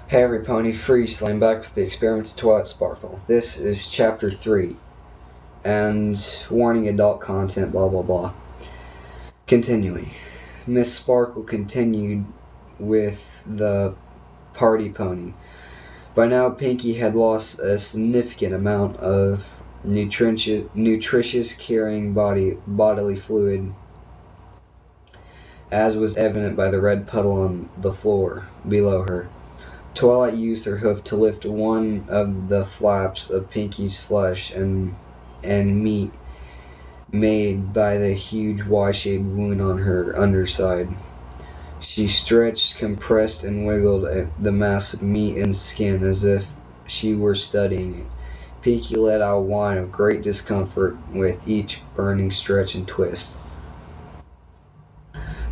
Hey everybody, FreezeFlame back with the experiments of Twilight Sparkle. This is chapter 3, and warning adult content, blah blah blah. Continuing. Miss Sparkle continued with the party pony. By now, Pinky had lost a significant amount of nutritious carrying bodily fluid, as was evident by the red puddle on the floor below her. Twilight used her hoof to lift one of the flaps of Pinky's flesh and meat made by the huge Y-shaped wound on her underside. She stretched, compressed, and wiggled the mass of meat and skin as if she were studying it. Pinky let out a whine of great discomfort with each burning stretch and twist.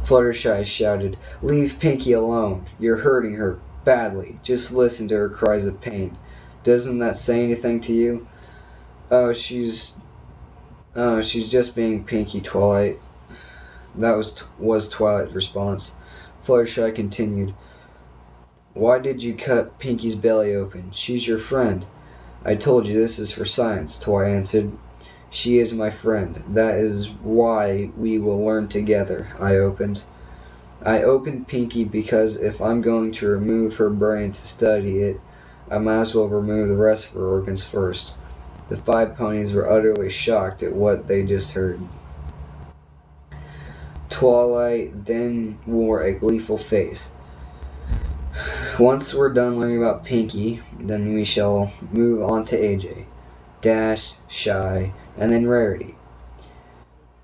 Fluttershy shouted, "Leave Pinky alone! You're hurting her badly. Just listen to her cries of pain. Doesn't that say anything to you?" "Oh, she's just being Pinky, Twilight." That was Twilight's response. Fluttershy continued, "Why did you cut Pinky's belly open? She's your friend." "I told you this is for science," Twilight answered. "She is my friend. That is why we will learn together." I opened Pinky because if I'm going to remove her brain to study it, I might as well remove the rest of her organs first. The 5 ponies were utterly shocked at what they just heard. Twilight then wore a gleeful face. "Once we're done learning about Pinky, then we shall move on to AJ, Dash, Shy, and then Rarity.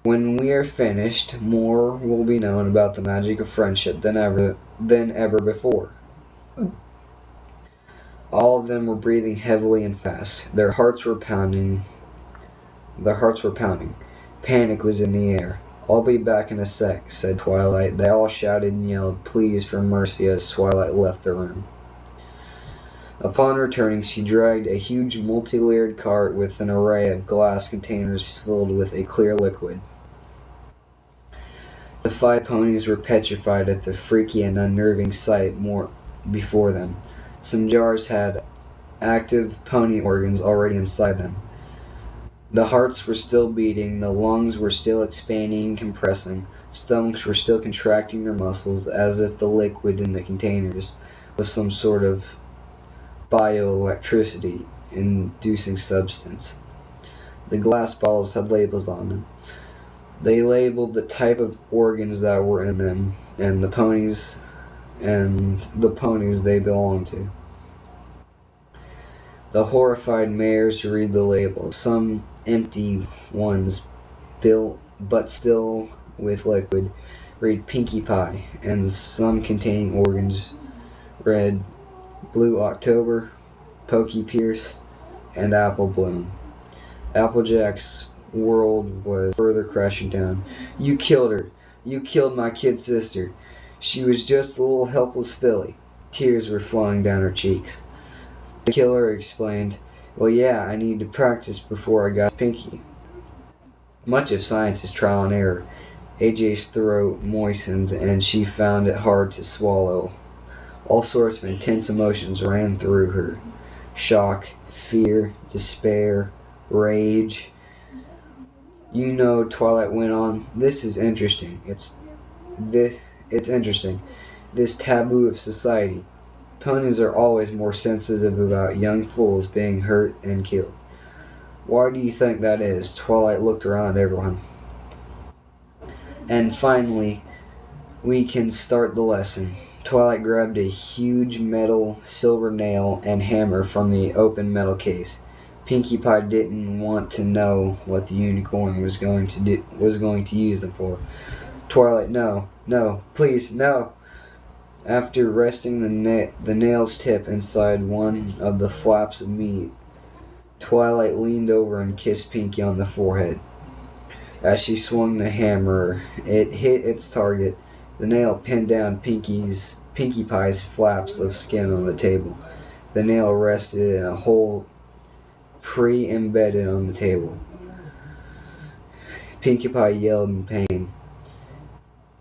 When we are finished, more will be known about the magic of friendship than ever before." All of them were breathing heavily and fast. Their hearts were pounding. Panic was in the air. "I'll be back in a sec," said Twilight. They all shouted and yelled pleas for mercy as Twilight left the room. Upon returning, she dragged a huge multi-layered cart with an array of glass containers filled with a clear liquid. The 5 ponies were petrified at the freaky and unnerving sight before them. Some jars had active pony organs already inside them. The hearts were still beating, the lungs were still expanding and compressing, stomachs were still contracting their muscles as if the liquid in the containers was some sort of bioelectricity inducing substance. The glass bottles had labels on them. They labeled the type of organs that were in them and the ponies they belonged to. The horrified mares read the labels, some empty ones but still with liquid, read Pinkie Pie, and some containing organs read Blue October, Pokey Pierce, and Apple Bloom. Applejack's world was further crashing down. "You killed her. You killed my kid sister. She was just a little helpless filly." Tears were flowing down her cheeks. The killer explained, "Well, yeah, I needed to practice before I got Pinky." Much of science is trial and error. AJ's throat moistened and she found it hard to swallow. All sorts of intense emotions ran through her. Shock, fear, despair, rage. "You know," Twilight went on, "this is interesting. It's interesting. This taboo of society. Ponies are always more sensitive about young fools being hurt and killed. Why do you think that is?" Twilight looked around at everyone. "And finally, we can start the lesson." Twilight grabbed a huge metal silver nail and hammer from the open metal case. Pinkie Pie didn't want to know what the unicorn was going to use them for. "Twilight, no, please, no." After resting the nail's tip inside one of the flaps of meat, Twilight leaned over and kissed Pinky on the forehead. As she swung the hammer, it hit its target. The nail pinned down Pinkie Pie's flaps of skin on the table. The nail rested in a hole pre-embedded on the table. Pinkie Pie yelled in pain.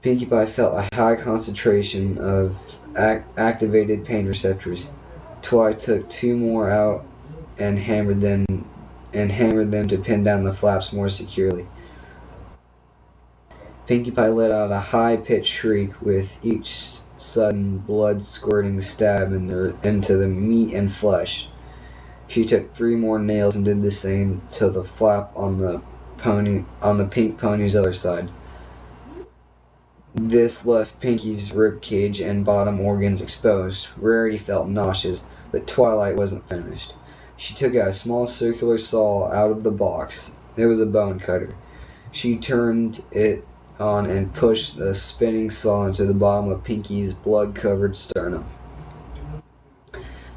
Pinkie Pie felt a high concentration of activated pain receptors. Twilight took 2 more out and hammered them to pin down the flaps more securely. Pinkie Pie let out a high-pitched shriek with each sudden blood-squirting stab into the meat and flesh. She took 3 more nails and did the same to the flap on the pink pony's other side. This left Pinkie's ribcage and bottom organs exposed. Rarity felt nauseous, but Twilight wasn't finished. She took out a small circular saw out of the box. It was a bone cutter. She turned it on and pushed the spinning saw into the bottom of Pinkie's blood-covered sternum.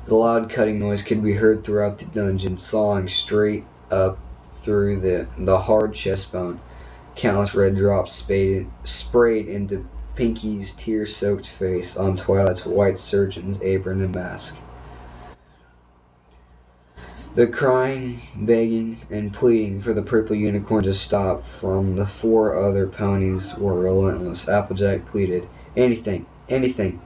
The loud cutting noise could be heard throughout the dungeon, sawing straight up through the hard chest bone. Countless red drops sprayed into Pinkie's tear-soaked face on Twilight's white surgeon's apron and mask. The crying, begging, and pleading for the purple unicorn to stop from the 4 other ponies were relentless. Applejack pleaded, "Anything, anything,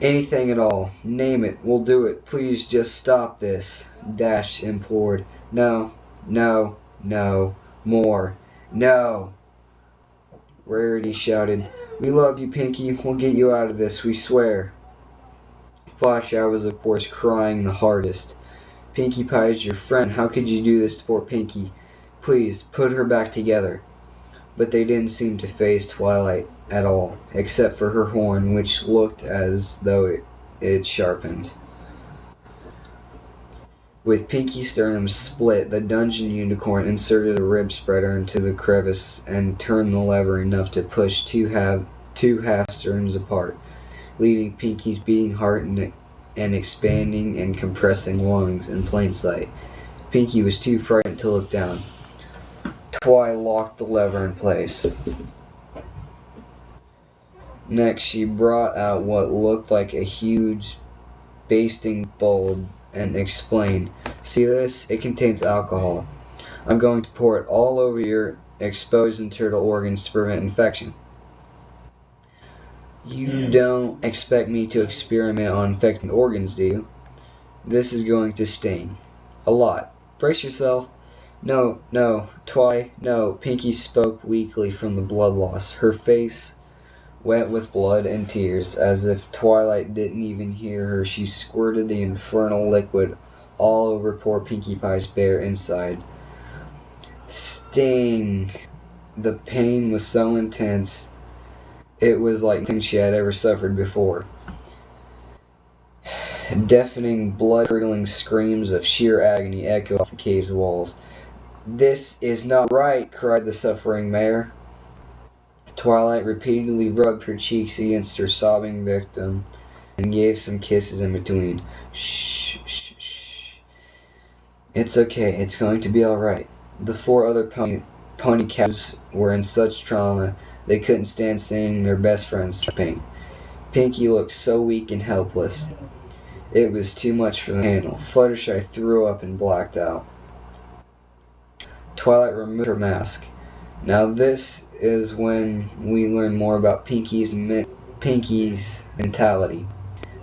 anything at all. Name it, we'll do it. Please just stop this." Dash implored, "No, no, no, more, no." Rarity shouted, "We love you, Pinkie. We'll get you out of this, we swear." Flasheye was, of course, crying the hardest. "Pinkie Pie is your friend. How could you do this to poor Pinkie? Please, put her back together." But they didn't seem to faze Twilight at all, except for her horn, which looked as though it sharpened. With Pinkie's sternum split, the dungeon unicorn inserted a rib spreader into the crevice and turned the lever enough to push two half sternums apart, leaving Pinkie's beating heart and expanding and compressing lungs in plain sight. Pinkie was too frightened to look down. Twi locked the lever in place. Next, she brought out what looked like a huge basting bulb and explained, "See this? It contains alcohol. I'm going to pour it all over your exposed internal organs to prevent infection." "You don't expect me to experiment on infected organs, do you? This is going to sting. A lot. Brace yourself." "No, no, Twi, no." Pinkie spoke weakly from the blood loss, her face wet with blood and tears. As if Twilight didn't even hear her, she squirted the infernal liquid all over poor Pinkie Pie's bare inside. Sting! The pain was so intense, it was like nothing she had ever suffered before. Deafening, blood-curdling screams of sheer agony echoed off the cave's walls. "This is not right," cried the suffering mare. Twilight repeatedly rubbed her cheeks against her sobbing victim and gave some kisses in between. "Shh, shh, shh. It's okay. It's going to be all right." The 4 other pony captives were in such trauma they couldn't stand seeing their best friends in pain. Pinkie looked so weak and helpless. It was too much for them to handle. Fluttershy threw up and blacked out. Twilight removed her mask. Now this is when we learn more about Pinkie's mentality.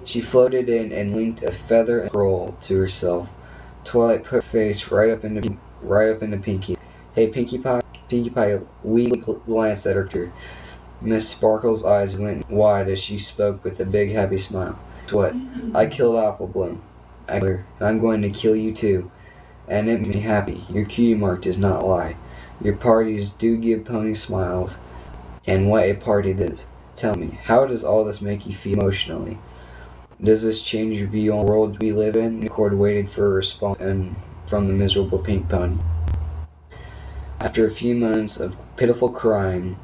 She floated in and linked a feather and scroll to herself. Twilight put her face right up into Pinkie. "Hey, Pinkie Pie." Pinkie Pie weakly glanced at her. Miss Sparkle's eyes went wide as she spoke with a big happy smile. "Guess what? I killed Apple Bloom. I'm going to kill you too. And it makes me happy. Your cutie mark does not lie. Your parties do give ponies smiles. And what a party this is. Tell me, how does all this make you feel emotionally? Does this change your view on the world we live in?" Unicorn waited for a response from the miserable pink pony. After a few moments of pitiful crying,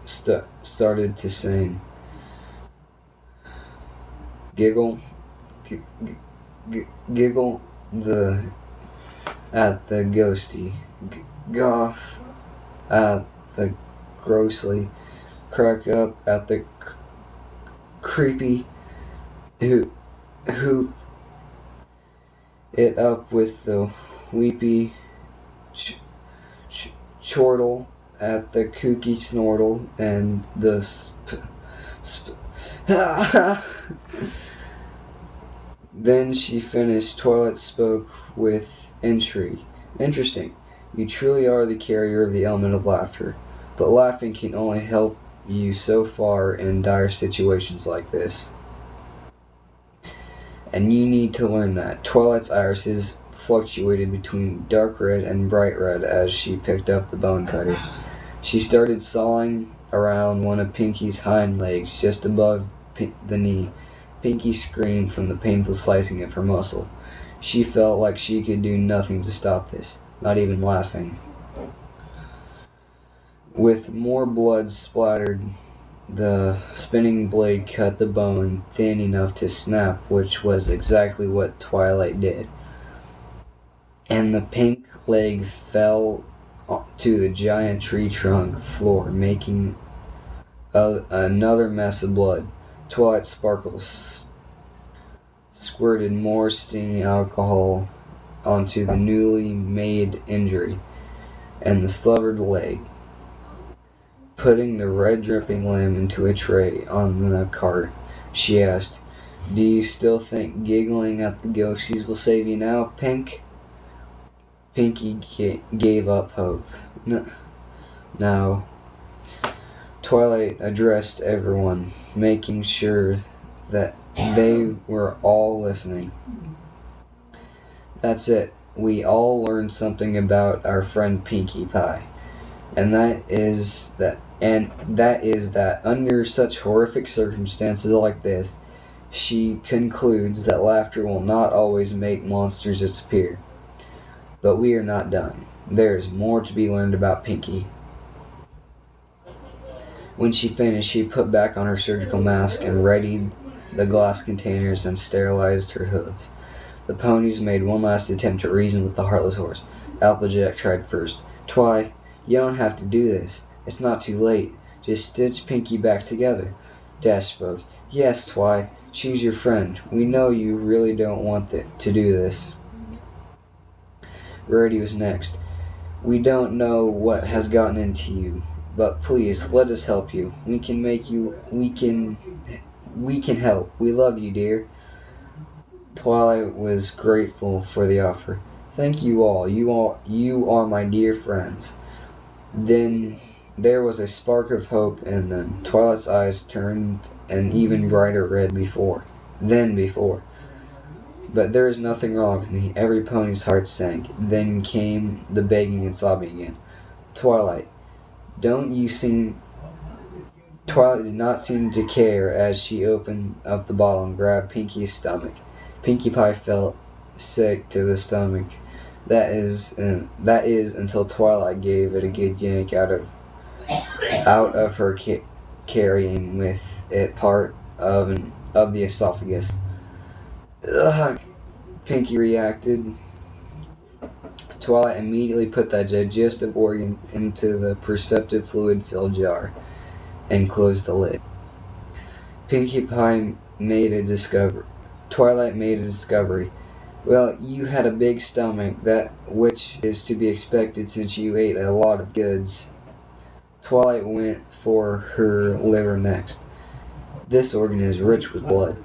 started to sing. Giggle, giggle at the ghosty, goff at the grossly, crack up at the creepy, hoop it up with the weepy, chortle at the kooky snortle, and the Then she finished. Twilight spoke with intrigue. Interesting. You truly are the carrier of the element of laughter. But laughing can only help you so far in dire situations like this. And you need to learn that. Twilight's irises fluctuated between dark red and bright red as she picked up the bone cutter. She started sawing around one of Pinky's hind legs just above the knee. Pinky screamed from the painful slicing of her muscle. She felt like she could do nothing to stop this, not even laughing. With more blood splattered, the spinning blade cut the bone thin enough to snap, which was exactly what Twilight did. And the pink leg fell to the giant tree trunk floor, making another mess of blood. Twilight Sparkle squirted more stinging alcohol onto the newly made injury and the severed leg. Putting the red dripping limb into a tray on the cart, she asked, "Do you still think giggling at the ghosties will save you now, Pink?" Pinky gave up hope. No. Twilight addressed everyone, making sure that they were all listening. That's it. We all learned something about our friend Pinkie Pie. And that is that under such horrific circumstances like this, she concludes that laughter will not always make monsters disappear. But we are not done. There is more to be learned about Pinkie. When she finished, she put back on her surgical mask and readied the glass containers and sterilized her hooves. The ponies made one last attempt to reason with the heartless horse. Applejack tried first. "Twi, you don't have to do this. It's not too late. Just stitch Pinkie back together." Dash spoke. "Yes, Twi, she's your friend. We know you really don't want to do this." Rarity was next. "We don't know what has gotten into you, but please let us help you. We can help. We love you, dear." Twilight was grateful for the offer. "Thank you all. You are my dear friends." Then there was a spark of hope in them. Twilight's eyes turned an even brighter red than before. "But there is nothing wrong with me." Every pony's heart sank. Then came the begging and sobbing again. Twilight Twilight did not seem to care as she opened up the bottle and grabbed Pinkie's stomach. Pinkie Pie felt sick to the stomach. That is until Twilight gave it a good yank out of her carrying with it part of the esophagus. "Ugh," Pinkie reacted. Twilight immediately put that digestive organ into the perceptive fluid-filled jar and closed the lid. Pinkie Pie made a discovery. Twilight made a discovery. "Well, you had a big stomach, which is to be expected since you ate a lot of goods." Twilight went for her liver next. This organ is rich with blood.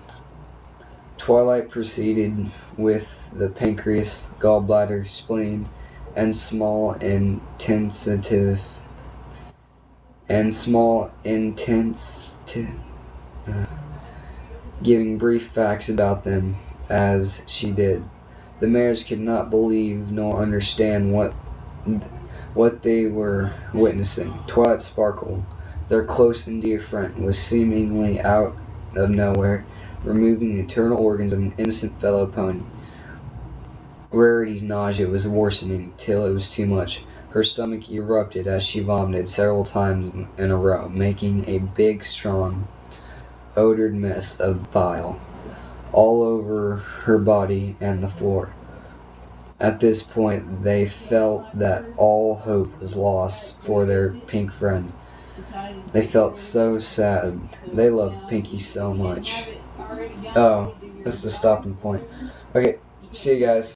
Twilight proceeded with the pancreas, gallbladder, spleen, and small giving brief facts about them as she did. The mares could not believe nor understand what they were witnessing. Twilight Sparkle, their close and dear friend, was seemingly out of nowhere, removing the internal organs of an innocent fellow pony. Rarity's nausea was worsening till it was too much. Her stomach erupted as she vomited several times in a row, making a big, strong, odored mess of bile all over her body and the floor. At this point, they felt that all hope was lost for their pink friend. They felt so sad. They loved Pinkie so much. Oh, that's the stopping point. Okay, see you guys.